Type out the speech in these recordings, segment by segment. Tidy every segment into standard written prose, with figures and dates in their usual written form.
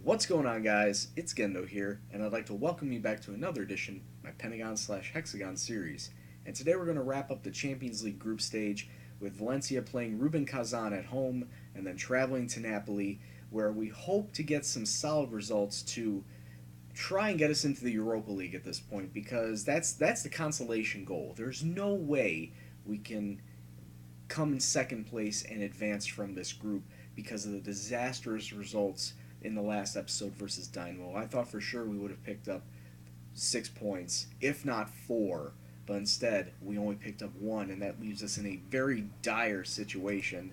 What's going on, guys? It's Gendo here, and I'd like to welcome you back to another edition of my Pentagon/Hexagon series. And today we're going to wrap up the Champions League group stage with Valencia playing Rubin Kazan at home and then traveling to Napoli, where we hope to get some solid results to try and get us into the Europa League at this point, because that's the consolation goal. There's no way we can come in second place and advance from this group because of the disastrous results in the last episode versus Dynamo. I thought for sure we would have picked up 6 points, if not four, but instead we only picked up one, and that leaves us in a very dire situation.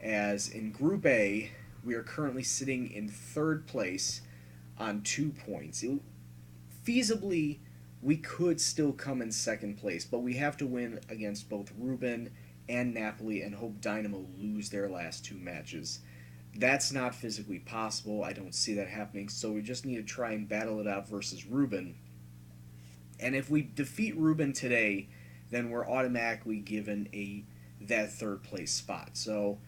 As in Group A, we are currently sitting in third place on 2 points. Feasibly, we could still come in second place, but we have to win against both Rubin and Napoli and hope Dynamo lose their last two matches. That's not physically possible. I don't see that happening, so we just need to try and battle it out versus Rubin. And if we defeat Rubin today, then we're automatically given that third place spot. So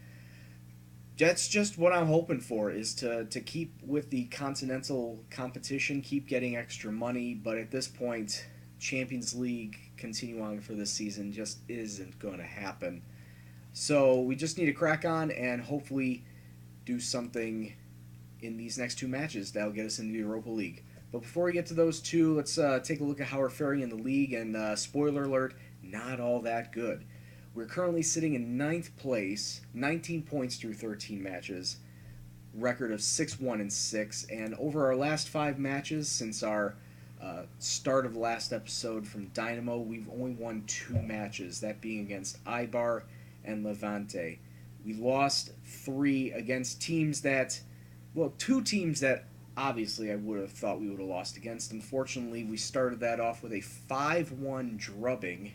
that's just what I'm hoping for, is to keep with the continental competition, keep getting extra money, but at this point, Champions League continue on for this season just isn't going to happen. So we just need to crack on and hopefully do something in these next two matches that'll get us into the Europa League. But before we get to those two, let's take a look at how we're faring in the league. And spoiler alert, not all that good. We're currently sitting in ninth place, 19 points through 13 matches, record of 6-1-6. And over our last 5 matches since our start of the last episode from Dynamo, we've only won 2 matches, that being against Eibar and Levante. We lost 3 against teams that, well, 2 teams that obviously I would have thought we would have lost against. Unfortunately, we started that off with a 5-1 drubbing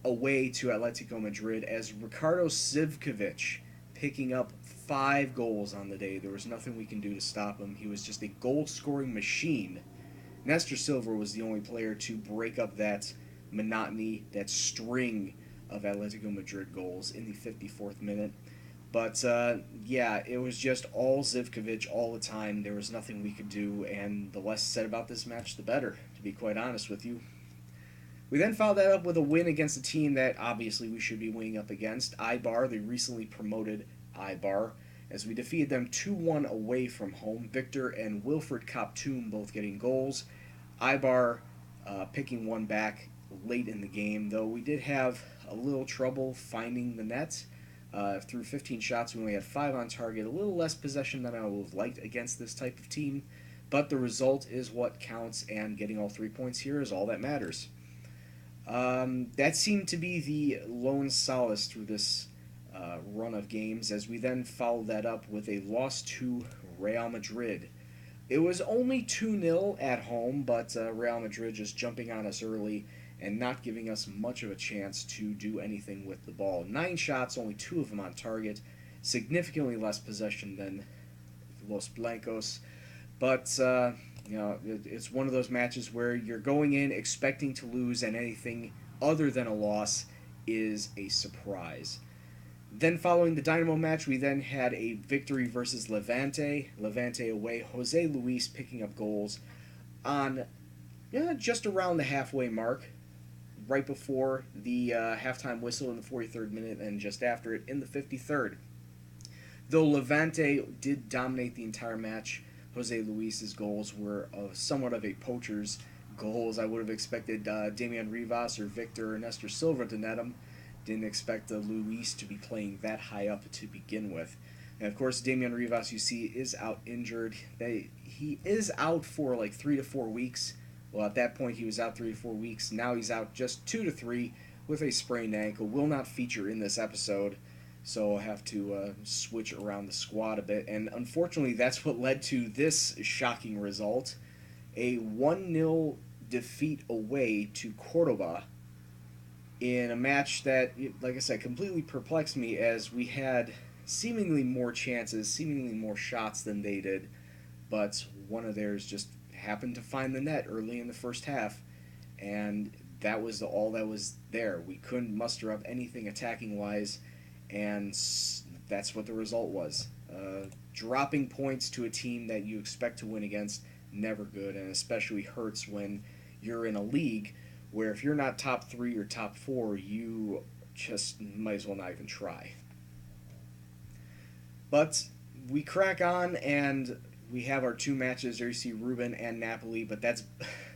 away to Atletico Madrid, as Ricardo Sivkovic picking up 5 goals on the day. There was nothing we can do to stop him. He was just a goal-scoring machine. Nestor Silva was the only player to break up that monotony, that string of Atletico Madrid goals in the 54th minute. But yeah, it was just all Zivkovic all the time. There was nothing we could do, and the less said about this match, the better, to be quite honest with you. We then followed that up with a win against a team that obviously we should be winning up against, Eibar, the recently promoted Eibar, as we defeated them 2-1 away from home. Victor and Wilfred Kaptoum both getting goals. Eibar picking one back late in the game, though we did have a little trouble finding the net. Through 15 shots, we only had 5 on target, a little less possession than I would have liked against this type of team, but the result is what counts, and getting all 3 points here is all that matters. That seemed to be the lone solace through this run of games, as we then followed that up with a loss to Real Madrid. It was only 2-0 at home, but Real Madrid just jumping on us early and not giving us much of a chance to do anything with the ball. 9 shots, only 2 of them on target, significantly less possession than Los Blancos, but it's one of those matches where you're going in expecting to lose, and anything other than a loss is a surprise. Then following the Dynamo match, we then had a victory versus Levante. Levante away, Jose Luis picking up goals on just around the halfway mark, right before the halftime whistle in the 43rd minute, and just after it in the 53rd. Though Levante did dominate the entire match, Jose Luis's goals were somewhat of a poacher's goals. I would have expected Damian Rivas or Victor or Nestor Silva to net him. Didn't expect Luis to be playing that high up to begin with. And of course, Damian Rivas, you see, is out injured. He is out for like 3 to 4 weeks. Well, at that point, he was out 3 to 4 weeks. Now he's out just 2 to 3 with a sprained ankle. Will not feature in this episode, so I'll have to switch around the squad a bit. And unfortunately, that's what led to this shocking result. A 1-0 defeat away to Cordoba in a match that, like I said, completely perplexed me, as we had seemingly more chances, seemingly more shots than they did, but one of theirs just happened to find the net early in the first half, and that was all that was there. We couldn't muster up anything attacking-wise, and that's what the result was. Dropping points to a team that you expect to win against, never good, and especially hurts when you're in a league where if you're not top 3 or top 4, you just might as well not even try. But we crack on, and we have our 2 matches. There you see Ruben and Napoli, but that's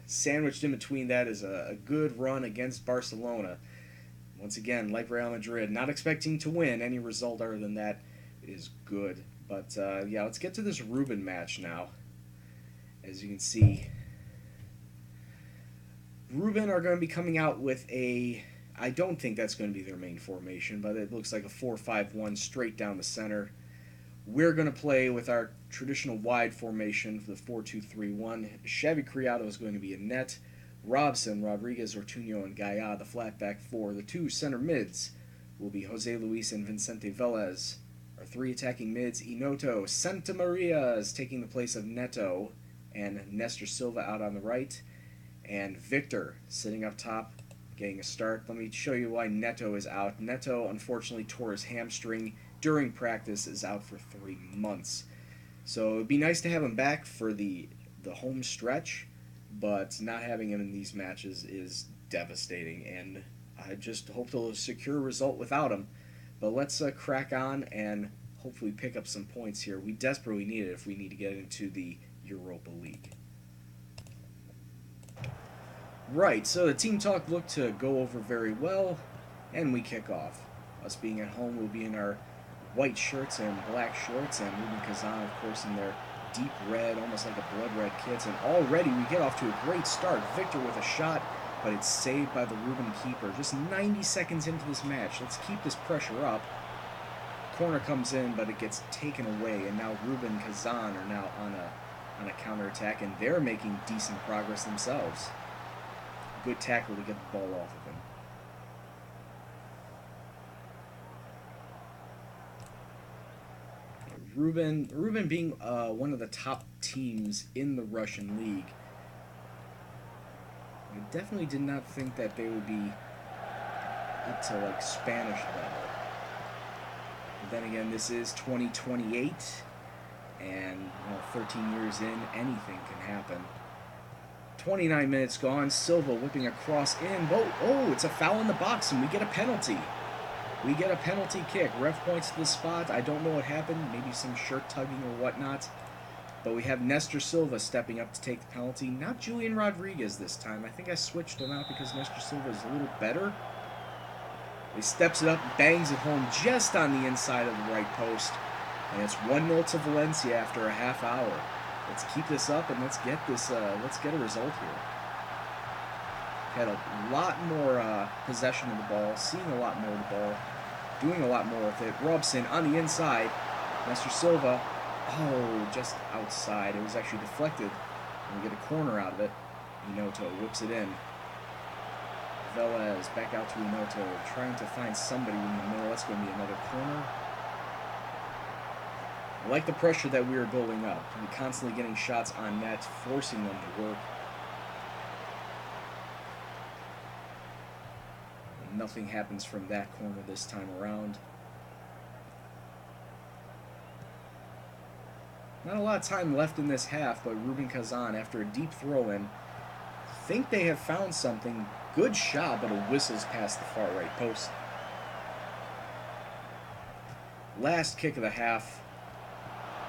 sandwiched in between that is a good run against Barcelona. Once again, like Real Madrid, not expecting to win. Any result other than that is good. But yeah, let's get to this Ruben match now. As you can see, Ruben are going to be coming out with a, I don't think that's going to be their main formation, but it looks like a 4-5-1 straight down the center. We're going to play with our traditional wide formation for the 4-2-3-1. Xavi Criado is going to be in net. Robson, Rodriguez, Ortuño, and Gaia, the flat back 4. The 2 center mids will be Jose Luis and Vicente Velez. Our 3 attacking mids, Inoto, Santa Maria is taking the place of Neto, and Nestor Silva out on the right. And Victor sitting up top, getting a start. Let me show you why Neto is out. Neto unfortunately tore his hamstring during practice, is out for 3 months. So it'd be nice to have him back for the home stretch, but not having him in these matches is devastating, and I just hope to secure a result without him. But let's crack on and hopefully pick up some points here. We desperately need it if we need to get into the Europa League. Right, so the team talk looked to go over very well, and we kick off. Us being at home, we'll be in our white shirts and black shorts, and Ruben Kazan, of course, in their deep red, almost like a blood red kits. And already we get off to a great start. Victor with a shot, but it's saved by the Ruben keeper. Just 90 seconds into this match. Let's keep this pressure up. Corner comes in, but it gets taken away, and now Ruben Kazan are now on a counterattack, and they're making decent progress themselves. Good tackle to get the ball off of him. Ruben being one of the top teams in the Russian league, I definitely did not think that they would be up to like Spanish level. But then again, this is 2028, and 13 years in, anything can happen. 29 minutes gone. Silva whipping across in. Oh, it's a foul in the box, and we get a penalty. We get a penalty kick. Ref points to the spot. I don't know what happened. Maybe some shirt tugging or whatnot. But we have Nestor Silva stepping up to take the penalty. Not Julian Rodriguez this time. I think I switched him out because Nestor Silva is a little better. He steps it up, bangs it home just on the inside of the right post. And it's 1-0 to Valencia after a half hour. Let's keep this up and let's get this. Let's get a result here. Had a lot more possession of the ball, seeing a lot more of the ball, doing a lot more with it. Robson on the inside. Nestor Silva, just outside. It was actually deflected. And we get a corner out of it. Inoto whips it in. Velez back out to Inoto, trying to find somebody in the middle. That's going to be another corner. I like the pressure that we are building up. We're constantly getting shots on net, forcing them to work. And nothing happens from that corner this time around. Not a lot of time left in this half, but Ruben Kazan, after a deep throw-in, think they have found something. Good shot, but a whistle's past the far right post. Last kick of the half.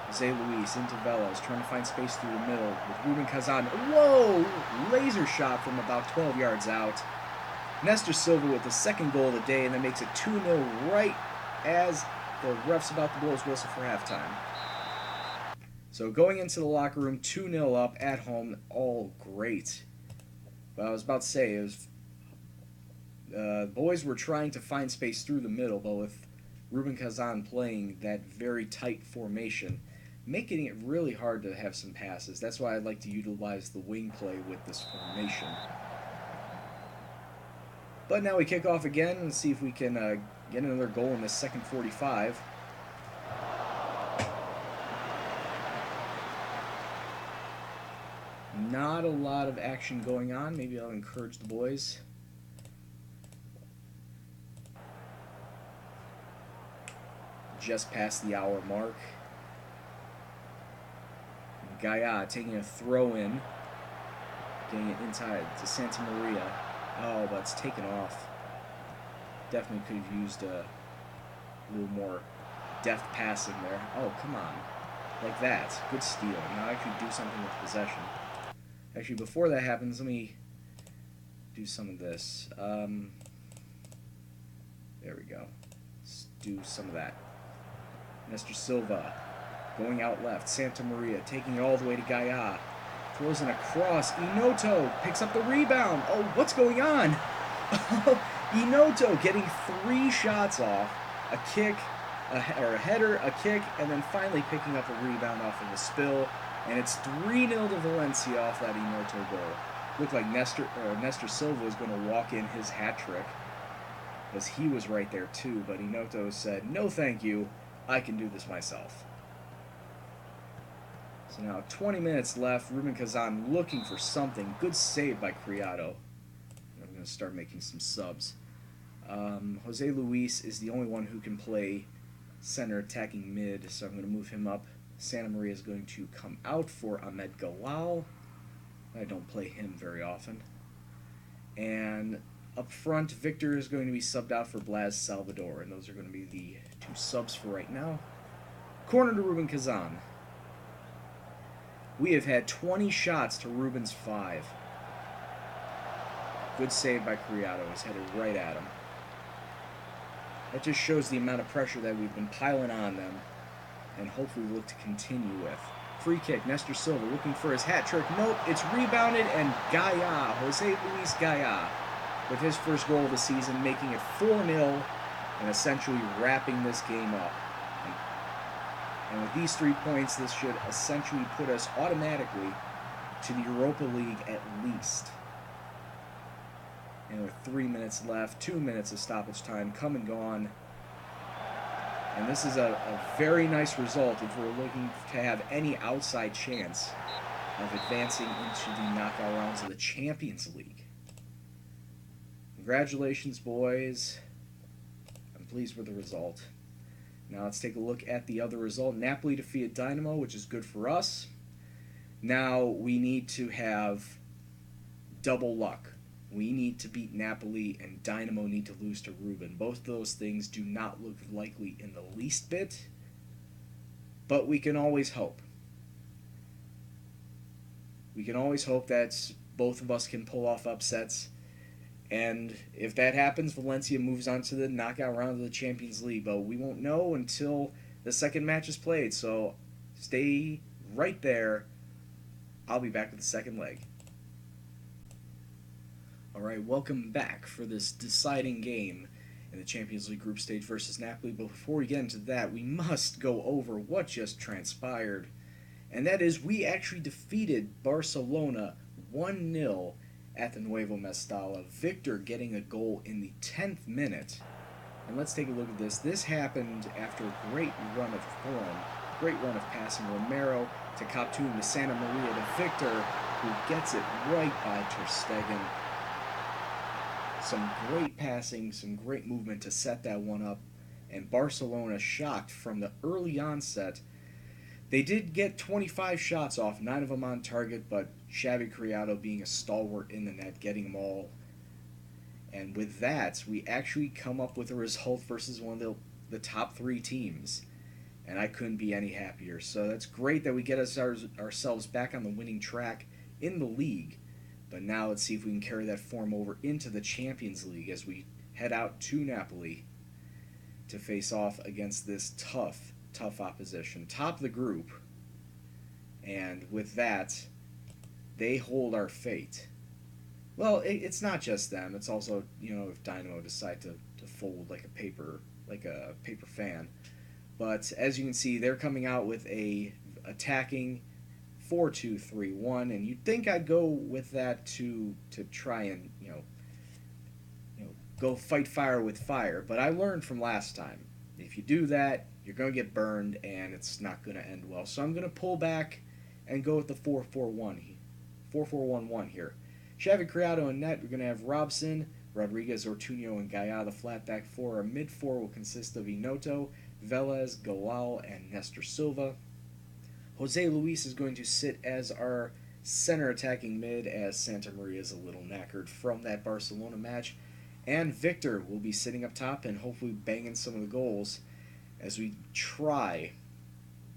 Jose Luis into Velez, trying to find space through the middle with Ruben Kazan. Whoa! Laser shot from about 12 yards out. Nestor Silva with the second goal of the day, and that makes it 2-0 right as the ref's about to blow his whistle for halftime. So going into the locker room, 2-0 up at home, all great. But I was about to say, it was boys were trying to find space through the middle, but with Ruben Kazan playing that very tight formation, making it really hard to have some passes. That's why I'd like to utilize the wing play with this formation. But now we kick off again and see if we can get another goal in the second 45. Not a lot of action going on. Maybe I'll encourage the boys. Just past the hour mark. Gaia taking a throw in, getting it inside to Santa Maria. Oh, but it's taken off. Definitely could have used a little more deft passing there. Oh, come on. Like that. Good steal. Now actually do something with possession. Actually, before that happens, let me do some of this. There we go. Let's do some of that. Nestor Silva going out left. Santa Maria taking it all the way to Gaia. Throws in a cross. Inoto picks up the rebound. Oh, what's going on? Inoto getting 3 shots off. A kick, a header, a kick, and then finally picking up a rebound off of a spill. And it's 3-0 to Valencia off that Inoto goal. Looked like Nestor Silva was going to walk in his hat trick, because he was right there too, but Inoto said, no thank you, I can do this myself. So now 20 minutes left, Ruben Kazan looking for something. Good save by Criado. I'm going to start making some subs. Jose Luis is the only one who can play center attacking mid, so I'm going to move him up. Santa Maria is going to come out for Ahmed Galal. I don't play him very often. And up front, Victor is going to be subbed out for Blas Salvador, and those are going to be the 2 subs for right now. Corner to Ruben Kazan. We have had 20 shots to Ruben's 5. Good save by Criado. He's headed right at him. That just shows the amount of pressure that we've been piling on them, and hopefully look to continue with. Free kick, Nestor Silva looking for his hat trick. Nope, it's rebounded, and Gaia, Jose Luis Gaia, with his first goal of the season, making it 4-0 and essentially wrapping this game up. And with these 3 points, this should essentially put us automatically to the Europa League at least. And with 3 minutes left, 2 minutes of stoppage time come and gone. And this is a very nice result if we're looking to have any outside chance of advancing into the knockout rounds of the Champions League. Congratulations, boys. I'm pleased with the result. Now let's take a look at the other result. Napoli defeated Dynamo, which is good for us. Now we need to have double luck. We need to beat Napoli, and Dynamo need to lose to Ruben. Both of those things do not look likely in the least bit, but we can always hope. We can always hope that both of us can pull off upsets, and if that happens, Valencia moves on to the knockout round of the Champions League, but we won't know until the second match is played, so stay right there. I'll be back with the second leg. Alright, welcome back for this deciding game in the Champions League group stage versus Napoli, but before we get into that, we must go over what just transpired, and that is we actually defeated Barcelona 1-0 at the Nuevo Mestalla. Victor getting a goal in the 10th minute, and let's take a look at this. This happened after a great run of form, great run of passing. Romero to Kaptoum to Santa Maria to Victor, who gets it right by Ter Stegen. Some great passing, some great movement to set that one up, and Barcelona shocked from the early onset. They did get 25 shots off, 9 of them on target, but Xavi Criado being a stalwart in the net, getting them all. And with that, we actually come up with a result versus one of the top 3 teams, and I couldn't be any happier. So that's great that we get ourselves back on the winning track in the league. But now let's see if we can carry that form over into the Champions League as we head out to Napoli to face off against this tough opposition. Top of the group. And with that, they hold our fate. Well, it's not just them. It's also, if Dynamo decide to fold like a paper fan. But as you can see, they're coming out with a attacking 4-2-3-1, and you'd think I'd go with that to try and go fight fire with fire, but I learned from last time, if you do that, you're going to get burned and it's not going to end well. So I'm going to pull back and go with the 4-4-1 here. Xavi Criado in net. We're going to have Robson, Rodriguez, Ortuño, and Gaia. The flat back 4. Our mid 4 will consist of Inoto, Velez, Galal, and Nestor Silva. Jose Luis is going to sit as our center attacking mid, as Santa Maria is a little knackered from that Barcelona match. And Victor will be sitting up top and hopefully banging some of the goals as we try,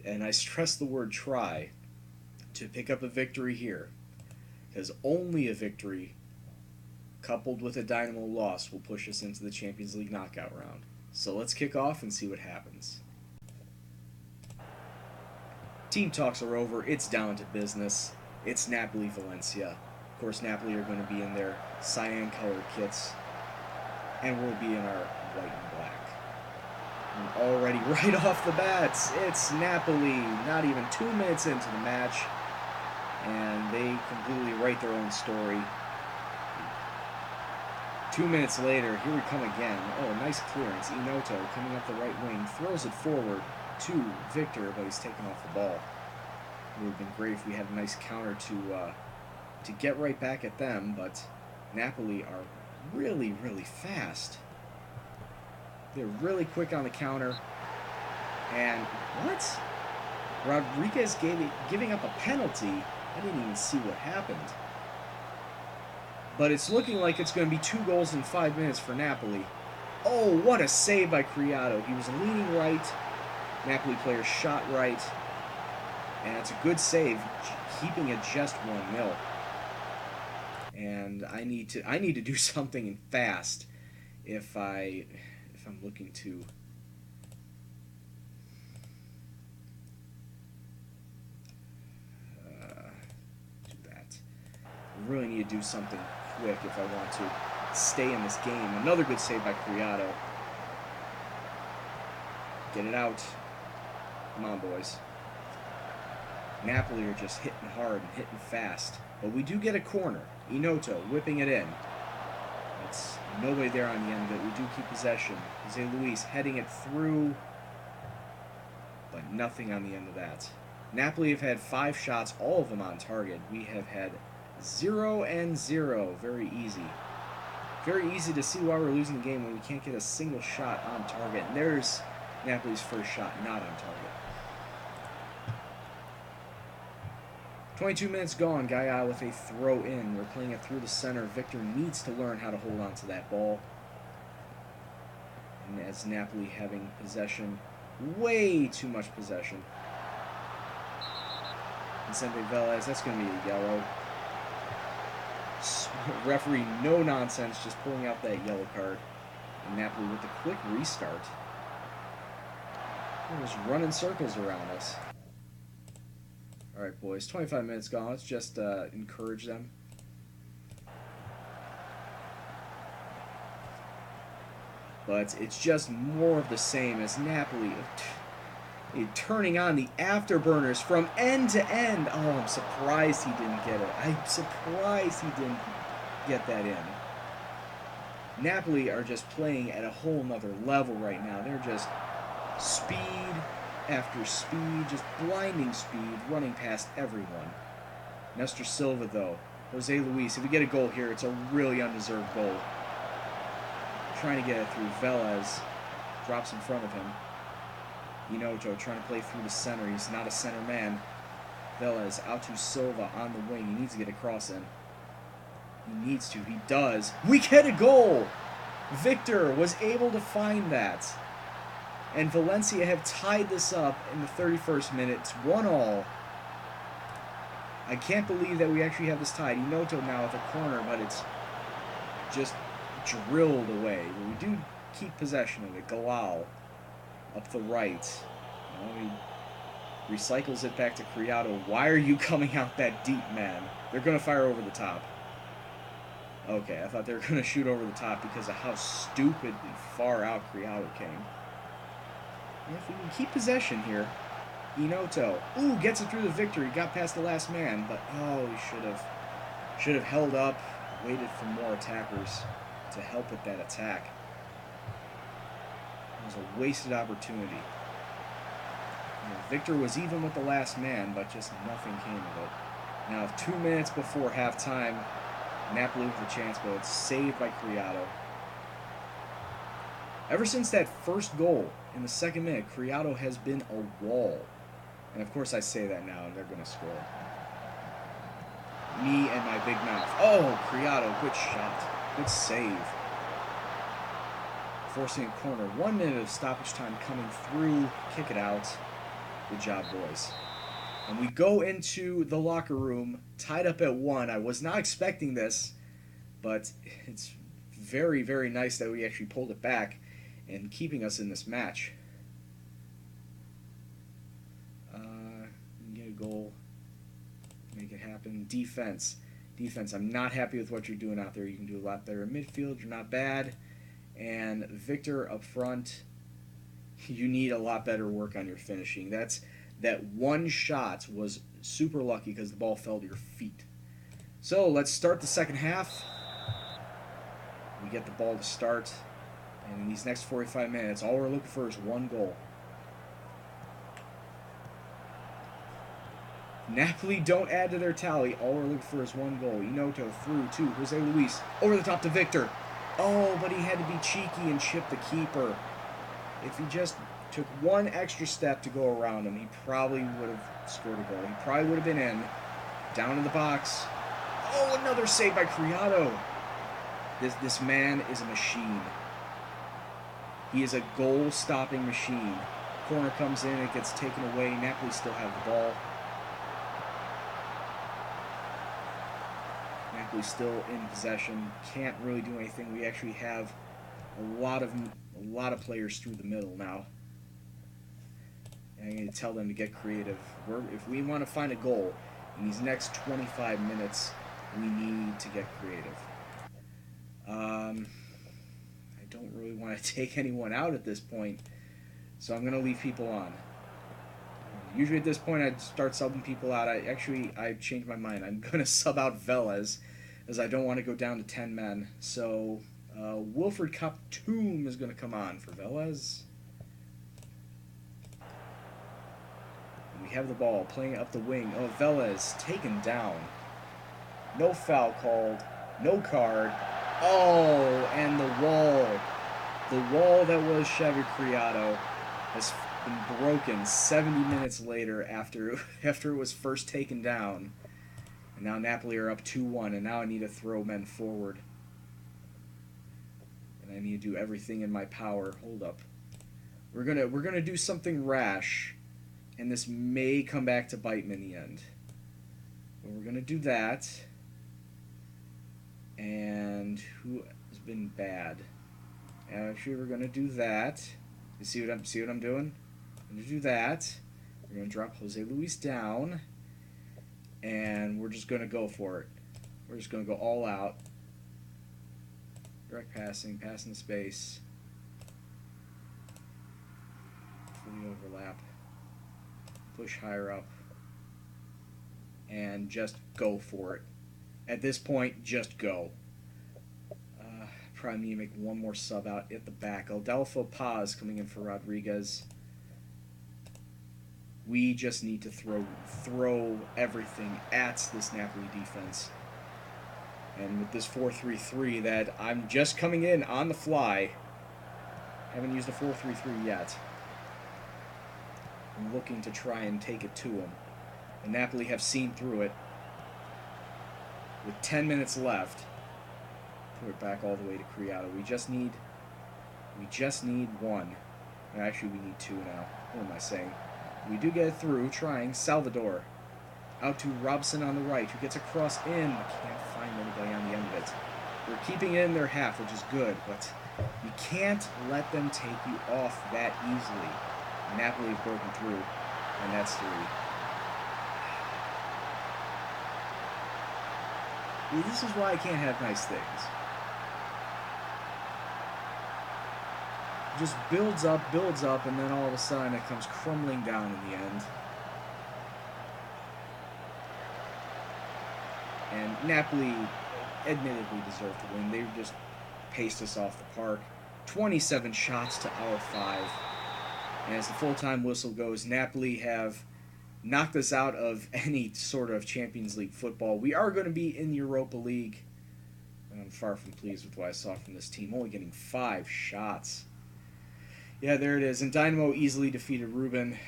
and I stress the word try, to pick up a victory here. Because only a victory coupled with a Dynamo loss will push us into the Champions League knockout round. So let's kick off and see what happens. Team talks are over. It's down to business. It's Napoli-Valencia. Of course, Napoli are going to be in their cyan-colored kits, and we'll be in our white and black. And already, right off the bat, it's Napoli. Not even 2 minutes into the match, and they completely write their own story. 2 minutes later, here we come again. Oh, nice clearance. Inoto coming up the right wing, throws it forward to Victor, but he's taken off the ball. It would have been great if we had a nice counter to get right back at them, but Napoli are really, really fast. They're really quick on the counter. And what? Rodriguez giving up a penalty. I didn't even see what happened. But it's looking like it's going to be 2 goals in 5 minutes for Napoli. Oh, what a save by Criado. He was leaning right. Napoli player shot right. And it's a good save, keeping it just 1-0. And I need to do something fast if I'm looking to do that. I really need to do something quick if I want to stay in this game. Another good save by Criado. Get it out. Come on, boys. Napoli are just hitting hard and hitting fast. But we do get a corner. Inoto whipping it in. It's nobody there on the end of it. We do keep possession. Jose Luis heading it through, but nothing on the end of that. Napoli have had 5 shots, all of them on target. We have had 0 and 0. Very easy. Very easy to see why we're losing the game when we can't get a single shot on target. And there's Napoli's first shot, not on target. 22 minutes gone. Gaia with a throw in. We're playing it through the center. Victor needs to learn how to hold on to that ball. And as Napoli having possession, way too much possession. Vicente Velez, that's going to be a yellow. Referee, no nonsense, just pulling out that yellow card. And Napoli with a quick restart. They're just running circles around us. Alright, boys, 25 minutes gone. Let's just encourage them. But it's just more of the same as Napoli turning on the afterburners from end to end. Oh, I'm surprised he didn't get it. I'm surprised he didn't get that in. Napoli are just playing at a whole nother level right now. They're just speed after speed, just blinding speed, running past everyone. Nestor Silva, though. Jose Luis, if we get a goal here, it's a really undeserved goal. Trying to get it through. Velez drops in front of him. Inoto trying to play through the center. He's not a center man. Velez out to Silva on the wing. He needs to get a cross in. He needs to. He does. We get a goal! Victor was able to find that. And Valencia have tied this up in the 31st minute. It's 1-1. I can't believe that we actually have this tied. Inoto now at the corner, but it's just drilled away. We do keep possession of it. Galal up the right. He recycles it back to Criado. Why are you coming out that deep, man? They're going to fire over the top. Okay, I thought they were going to shoot over the top because of how stupidly far out Criado came. If we can keep possession here, Inoto, ooh, gets it through the Victor. He got past the last man, but oh, he should have held up, waited for more attackers to help with that attack. It was a wasted opportunity. Victor was even with the last man, but just nothing came of it. Now, 2 minutes before halftime, Napoli with a chance, but it's saved by Criado. Ever since that first goal in the 2nd minute, Criado has been a wall. And of course I say that now, and they're going to score. Me and my big mouth. Oh, Criado, good shot. Good save. Forcing a corner. 1 minute of stoppage time coming through. Kick it out. Good job, boys. And we go into the locker room tied up at 1. I was not expecting this, but it's very, very nice that we actually pulled it back and keeping us in this match. Get a goal. Make it happen. Defense. Defense. I'm not happy with what you're doing out there. You can do a lot better in midfield. You're not bad. And Victor up front, you need a lot better work on your finishing. That one shot was super lucky because the ball fell to your feet. So let's start the second half. We get the ball to start. And in these next 45 minutes, all we're looking for is one goal. Napoli don't add to their tally. All we're looking for is one goal. Inoto through to Jose Luis. Over the top to Victor. Oh, but he had to be cheeky and chip the keeper. If he just took one extra step to go around him, he probably would have scored a goal. He probably would have been in. Down in the box. Oh, another save by Criado. This man is a machine. He is a goal-stopping machine. Corner comes in, it gets taken away. Napoli still have the ball. Napoli still in possession. Can't really do anything. We actually have a lot of players through the middle now. And I need to tell them to get creative. If we want to find a goal in these next 25 minutes, we need to get creative. I don't really want to take anyone out at this point, so I'm going to leave people on. Usually at this point I'd start subbing people out. I changed my mind. I'm going to sub out Velez, as I don't want to go down to 10 men. So Wilfred Kaptoum is going to come on for Velez. We have the ball, playing it up the wing. Oh, Velez taken down. No foul called. No card. Oh, and the wall that was Xavi Criado has been broken 70 minutes later after it was first taken down. And now Napoli are up 2-1, and now I need to throw men forward. And I need to do everything in my power. Hold up. We're gonna do something rash, and this may come back to bite me in the end. But we're gonna do that. And who has been bad? Actually, we're gonna do that. You see what I'm doing? I'm gonna do that. We're gonna drop Jose Luis down, and we're just gonna go for it. We're just gonna go all out. Direct passing the space. Fully overlap. Push higher up, and just go for it. At this point, just go. Probably need to make one more sub out at the back. Adolfo Paz coming in for Rodriguez. We just need to throw everything at this Napoli defense. And with this 4-3-3 that I'm just coming in on the fly. Haven't used a 4-3-3 yet. I'm looking to try and take it to them. And Napoli have seen through it. With 10 minutes left, put it back all the way to Criado. We just need one. Actually, we need two now. What am I saying? We do get it through, trying. Salvador. Out to Robson on the right, who gets a cross in. Can't find anybody on the end of it. We're keeping it in their half, which is good, but you can't let them take you off that easily. Napoli have broken through, and that's 3. This is why I can't have nice things. It just builds up, and then all of a sudden it comes crumbling down in the end. And Napoli admittedly deserved to win. They just paced us off the park. 27 shots to our 5. And as the full-time whistle goes, Napoli have knocked us out of any sort of Champions League football. We are going to be in Europa League. And I'm far from pleased with what I saw from this team. Only getting 5 shots. Yeah, there it is. And Dynamo easily defeated Ruben.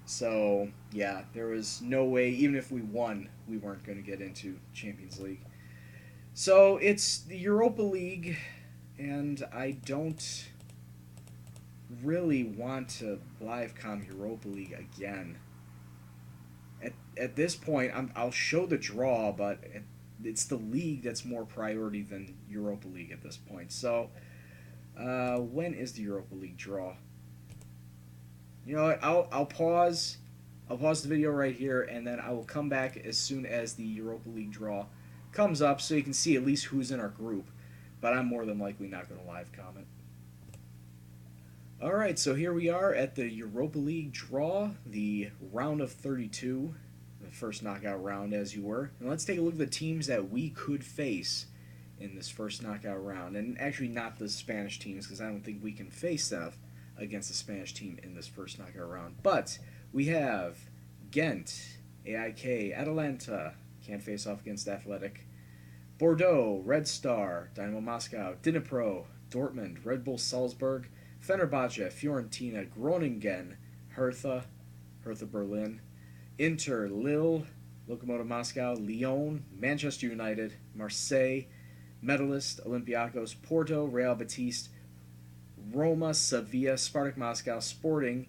So, yeah, there was no way, even if we won, we weren't going to get into Champions League. So, it's the Europa League, and I don't really want to live com Europa League again. At this point, I'll show the draw, but it's the league that's more priority than Europa League at this point. So, when is the Europa League draw? You know what? I'll pause. I'll pause the video right here, and then I will come back as soon as the Europa League draw comes up, so you can see at least who's in our group. But I'm more than likely not going to live comment. All right, so here we are at the Europa League draw, the round of 32, the first knockout round, as you were. And let's take a look at the teams that we could face in this first knockout round, and actually not the Spanish teams, because I don't think we can face them against the Spanish team in this first knockout round. But we have Ghent, AIK, Atalanta, can't face off against Athletic, Bordeaux, Red Star, Dynamo Moscow, Dnipro, Dortmund, Red Bull Salzburg, Fenerbahce, Fiorentina, Groningen, Hertha Berlin, Inter, Lille, Lokomotiv Moscow, Lyon, Manchester United, Marseille, Medalist, Olympiacos, Porto, Real Betis, Roma, Sevilla, Spartak Moscow, Sporting,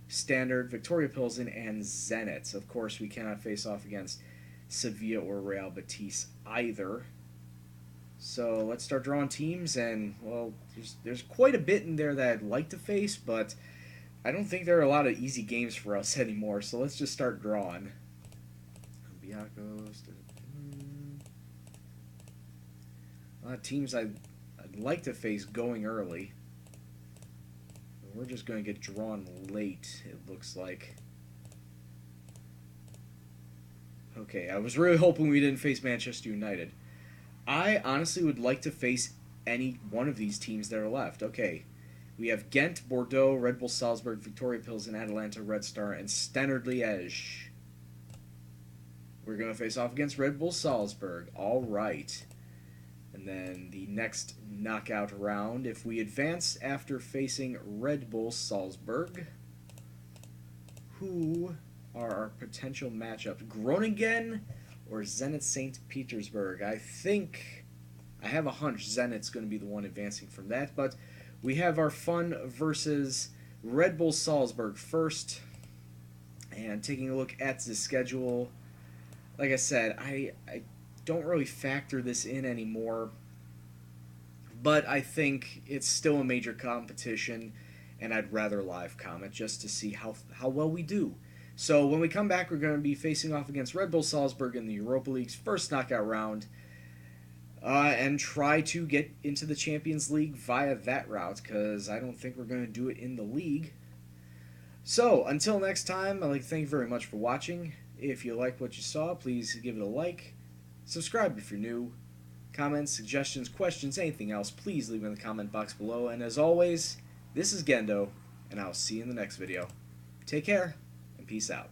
Standard, Victoria Pilsen, and Zenit. Of course, we cannot face off against Sevilla or Real Betis either. So let's start drawing teams, and, well, there's quite a bit in there that I'd like to face, but I don't think there are a lot of easy games for us anymore, so let's just start drawing. Olympiacos. A lot of teams I'd like to face going early. We're just going to get drawn late, it looks like. Okay, I was really hoping we didn't face Manchester United. I honestly would like to face any one of these teams that are left. Okay, we have Ghent, Bordeaux, Red Bull Salzburg, Victoria Pilsen, Atalanta, Red Star, and Standard Liège. We're going to face off against Red Bull Salzburg. All right. And then the next knockout round, if we advance after facing Red Bull Salzburg, who are our potential matchups? Groningen or Zenit St. Petersburg? I have a hunch Zenit's going to be the one advancing from that, but we have our fun versus Red Bull Salzburg first. And taking a look at the schedule, like I said, I don't really factor this in anymore, but I think it's still a major competition, and I'd rather live comment just to see how well we do. So when we come back, we're going to be facing off against Red Bull Salzburg in the Europa League's first knockout round, and try to get into the Champions League via that route, because I don't think we're going to do it in the league. So until next time, I'd like to thank you very much for watching. If you liked what you saw, please give it a like. Subscribe if you're new. Comments, suggestions, questions, anything else, please leave in the comment box below. And as always, this is Gendo, and I'll see you in the next video. Take care, and peace out.